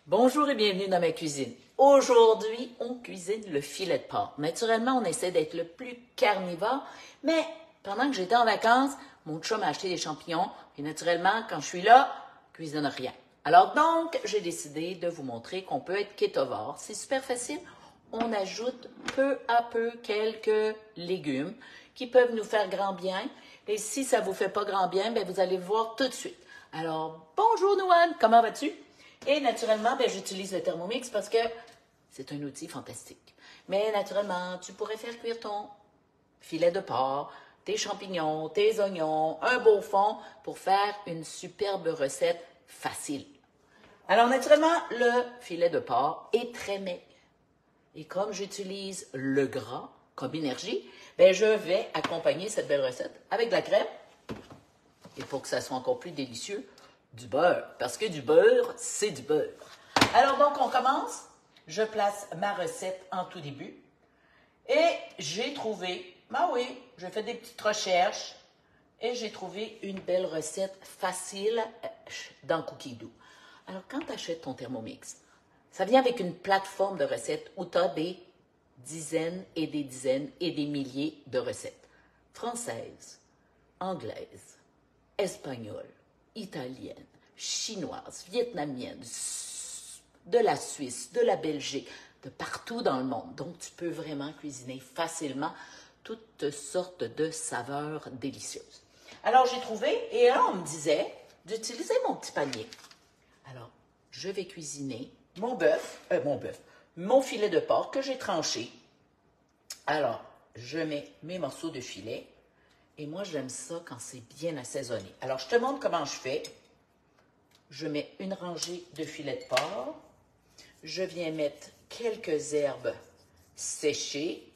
Bonjour et bienvenue dans ma cuisine. Aujourd'hui, on cuisine le filet de porc. Naturellement, on essaie d'être le plus carnivore, mais pendant que j'étais en vacances, mon chum a acheté des champignons et naturellement, quand je suis là, je cuisine rien. Alors donc, j'ai décidé de vous montrer qu'on peut être kétovore. C'est super facile. On ajoute peu à peu quelques légumes qui peuvent nous faire grand bien. Et si ça ne vous fait pas grand bien, bien, vous allez le voir tout de suite. Alors, bonjour Nouane, comment vas-tu? Et naturellement, ben, j'utilise le Thermomix parce que c'est un outil fantastique. Mais naturellement, tu pourrais faire cuire ton filet de porc, tes champignons, tes oignons, un beau fond pour faire une superbe recette facile. Alors naturellement, le filet de porc est très maigre. Et comme j'utilise le gras comme énergie, ben, je vais accompagner cette belle recette avec de la crème. Et pour que ça soit encore plus délicieux, du beurre, parce que du beurre, c'est du beurre. Alors donc, on commence. Je place ma recette en tout début. Et j'ai trouvé, ben oui, j'ai fait des petites recherches et j'ai trouvé une belle recette facile dans Cookie Dough. Alors, quand tu achètes ton Thermomix, ça vient avec une plateforme de recettes où tu as des dizaines et des milliers de recettes. Françaises, anglaises, espagnoles, italienne, chinoise, vietnamienne, de la Suisse, de la Belgique, de partout dans le monde. Donc, tu peux vraiment cuisiner facilement toutes sortes de saveurs délicieuses. Alors, j'ai trouvé, et là, on me disait d'utiliser mon petit panier. Alors, je vais cuisiner mon filet de porc que j'ai tranché. Alors, je mets mes morceaux de filet. Et moi, j'aime ça quand c'est bien assaisonné. Alors, je te montre comment je fais. Je mets une rangée de filets de porc. Je viens mettre quelques herbes séchées.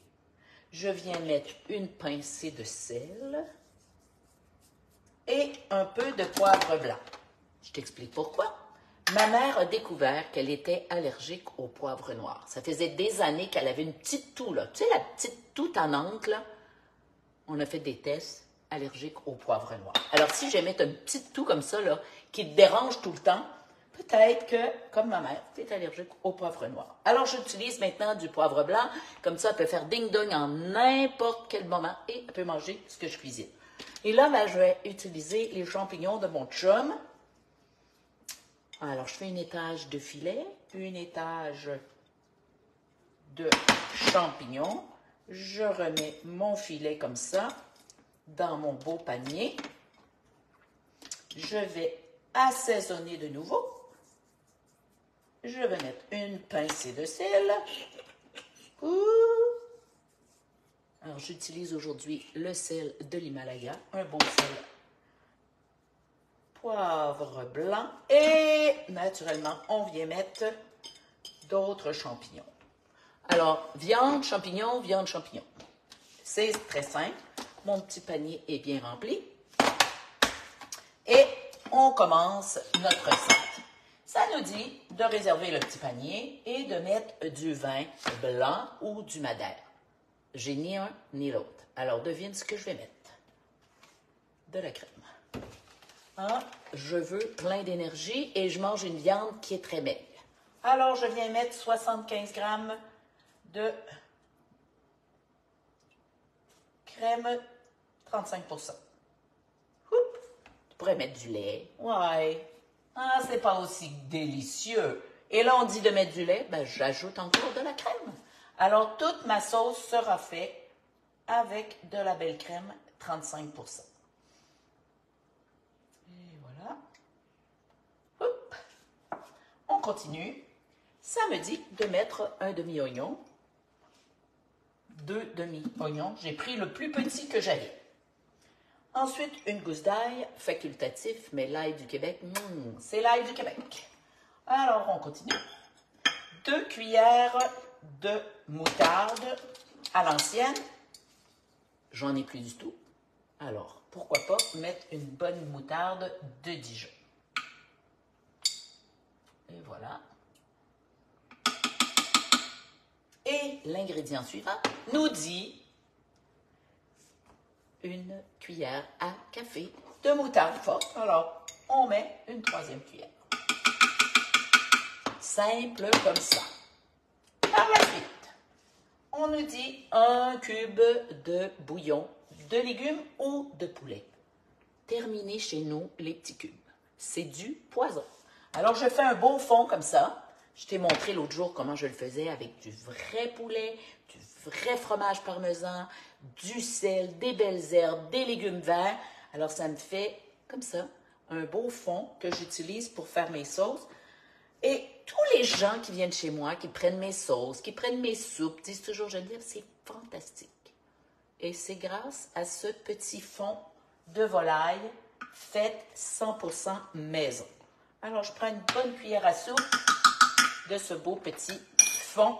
Je viens mettre une pincée de sel et un peu de poivre blanc. Je t'explique pourquoi. Ma mère a découvert qu'elle était allergique au poivre noir. Ça faisait des années qu'elle avait une petite toux, là. Tu sais, la petite toux tannante, là? On a fait des tests allergiques au poivre noir. Alors, si je mettre une petite toux comme ça, là, qui te dérange tout le temps, peut-être que, comme ma mère, tu es allergique au poivre noir. Alors, j'utilise maintenant du poivre blanc. Comme ça, elle peut faire ding-dong en n'importe quel moment et elle peut manger ce que je cuisine. Et là, ben, je vais utiliser les champignons de mon chum. Alors, je fais un étage de filet, un étage de champignons. Je remets mon filet comme ça dans mon beau panier. Je vais assaisonner de nouveau. Je vais mettre une pincée de sel. Alors, j'utilise aujourd'hui le sel de l'Himalaya, un beau sel. Poivre blanc et naturellement, on vient mettre d'autres champignons. Alors, viande, champignons, viande, champignons. C'est très simple. Mon petit panier est bien rempli. Et on commence notre recette. Ça nous dit de réserver le petit panier et de mettre du vin blanc ou du madère. J'ai ni un ni l'autre. Alors, devine ce que je vais mettre. De la crème. Ah, je veux plein d'énergie et je mange une viande qui est très maigre. Alors, je viens mettre 75 grammes de crème 35%. Oups, tu pourrais mettre du lait. Ouais. Ah, c'est pas aussi délicieux. Et là, on dit de mettre du lait, ben j'ajoute encore de la crème. Alors, toute ma sauce sera faite avec de la belle crème 35%. On continue. Ça me dit de mettre un demi-oignon, 2 demi-oignons. J'ai pris le plus petit que j'avais. Ensuite, une gousse d'ail, facultatif, mais l'ail du Québec, c'est l'ail du Québec. Alors, on continue. 2 cuillères de moutarde à l'ancienne. J'en ai plus du tout. Alors, pourquoi pas mettre une bonne moutarde de Dijon. Et voilà. Et l'ingrédient suivant nous dit une cuillère à café de moutarde forte. Alors, on met une 3e cuillère. simple comme ça. Par la suite, on nous dit 1 cube de bouillon de légumes ou de poulet. Terminez chez nous les petits cubes. C'est du poison. Alors, je fais un beau fond comme ça. Je t'ai montré l'autre jour comment je le faisais avec du vrai poulet, du vrai fromage parmesan, du sel, des belles herbes, des légumes verts. Alors, ça me fait comme ça un beau fond que j'utilise pour faire mes sauces. Et tous les gens qui viennent chez moi, qui prennent mes sauces, qui prennent mes soupes, disent toujours, Geneviève, c'est fantastique. Et c'est grâce à ce petit fond de volaille fait 100% maison. Alors, je prends une bonne cuillère à soupe de ce beau petit fond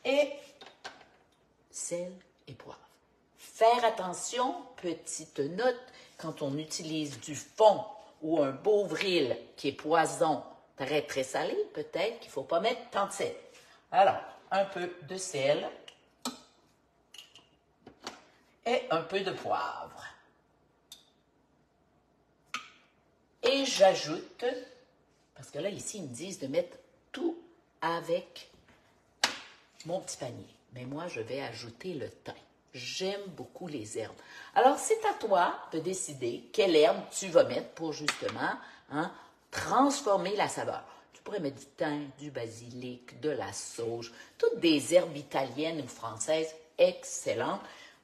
et sel et poivre. Faire attention, petite note, quand on utilise du fond ou un Beauvril qui est poison, très salé, peut-être qu'il ne faut pas mettre tant de sel. Alors, un peu de sel et un peu de poivre. Et j'ajoute, parce que là, ici, ils me disent de mettre tout avec mon petit panier. Mais moi, je vais ajouter le thym. J'aime beaucoup les herbes. Alors, c'est à toi de décider quelle herbe tu vas mettre pour justement transformer la saveur. Tu pourrais mettre du thym, du basilic, de la sauge, toutes des herbes italiennes ou françaises excellentes,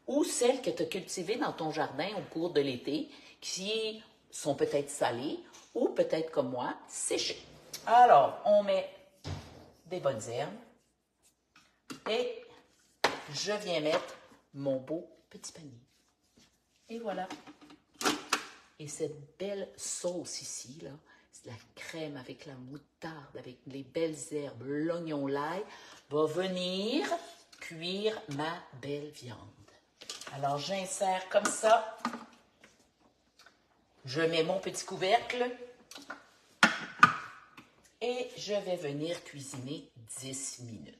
ou celles que tu as cultivées dans ton jardin au cours de l'été, qui sont peut-être salées ou peut-être comme moi, séchées. Alors, on met des bonnes herbes et je viens mettre mon beau petit panier. Et voilà. Et cette belle sauce ici, là, c'est la crème avec la moutarde, avec les belles herbes, l'oignon, l'ail, va venir cuire ma belle viande. Alors, j'insère comme ça. Je mets mon petit couvercle et je vais venir cuisiner 10 minutes.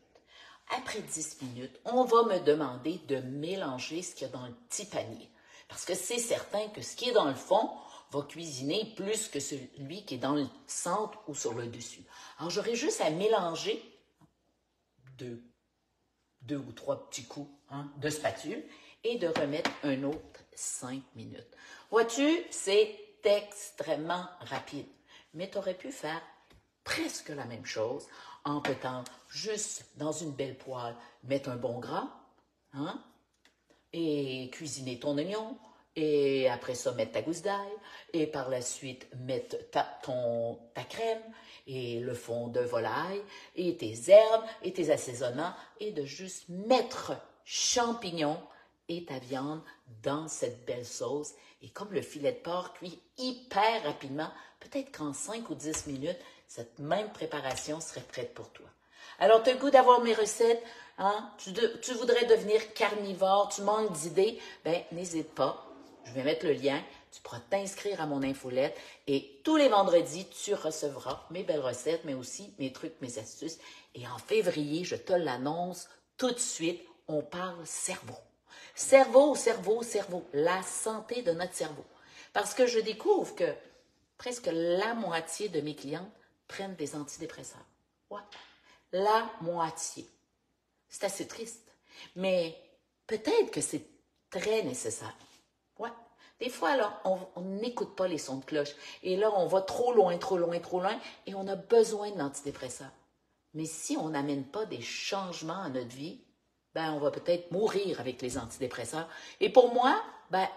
Après 10 minutes, on va me demander de mélanger ce qu'il y a dans le petit panier. Parce que c'est certain que ce qui est dans le fond va cuisiner plus que celui qui est dans le centre ou sur le dessus. Alors, j'aurai juste à mélanger deux ou trois petits coups de spatule et de remettre un autre 5 minutes. Vois-tu, c'est extrêmement rapide. Mais tu aurais pu faire presque la même chose en peut-être juste dans une belle poêle, mettre un bon gras, et cuisiner ton oignon, et après ça, mettre ta gousse d'ail, et par la suite, mettre ta crème, et le fond de volaille, et tes herbes, et tes assaisonnements, et de juste mettre champignons et ta viande dans cette belle sauce. Et comme le filet de porc cuit hyper rapidement, peut-être qu'en 5 ou 10 minutes, cette même préparation serait prête pour toi. Alors, tu as le goût d'avoir mes recettes, tu voudrais devenir carnivore, tu manques d'idées, ben n'hésite pas, je vais mettre le lien, tu pourras t'inscrire à mon infolette et tous les vendredis, tu recevras mes belles recettes, mais aussi mes trucs, mes astuces. Et en février, je te l'annonce tout de suite, on parle cerveau. Cerveau, la santé de notre cerveau. Parce que je découvre que presque la moitié de mes clientes prennent des antidépresseurs. Ouais, la moitié. C'est assez triste, mais peut-être que c'est très nécessaire. Ouais. Des fois, là, on n'écoute pas les sons de cloche. Et là, on va trop loin, et on a besoin d'antidépresseurs. Mais si on n'amène pas des changements à notre vie, ben, on va peut-être mourir avec les antidépresseurs. Et pour moi, ben,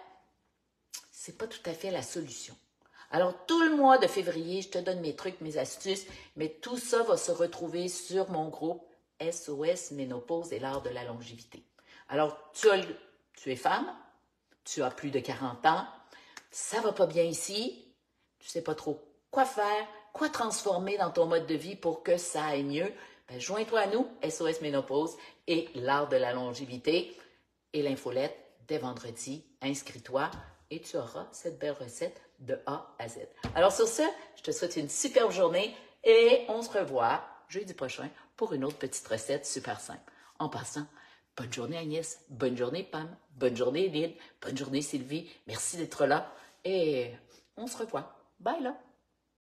c'est pas tout à fait la solution. Alors, tout le mois de février, je te donne mes trucs, mes astuces, mais tout ça va se retrouver sur mon groupe SOS Ménopause et l'art de la longévité. Alors, tu es femme, tu as plus de 40 ans, ça va pas bien ici, tu sais pas trop quoi faire, quoi transformer dans ton mode de vie pour que ça aille mieux. Ben, joins-toi à nous, SOS Ménopause et l'art de la longévité et l'infolette dès vendredi. Inscris-toi et tu auras cette belle recette de A à Z. Alors sur ce, je te souhaite une superbe journée et on se revoit jeudi prochain pour une autre petite recette super simple. En passant, bonne journée Agnès, bonne journée Pam, bonne journée Lynn, bonne journée Sylvie. Merci d'être là et on se revoit. Bye là!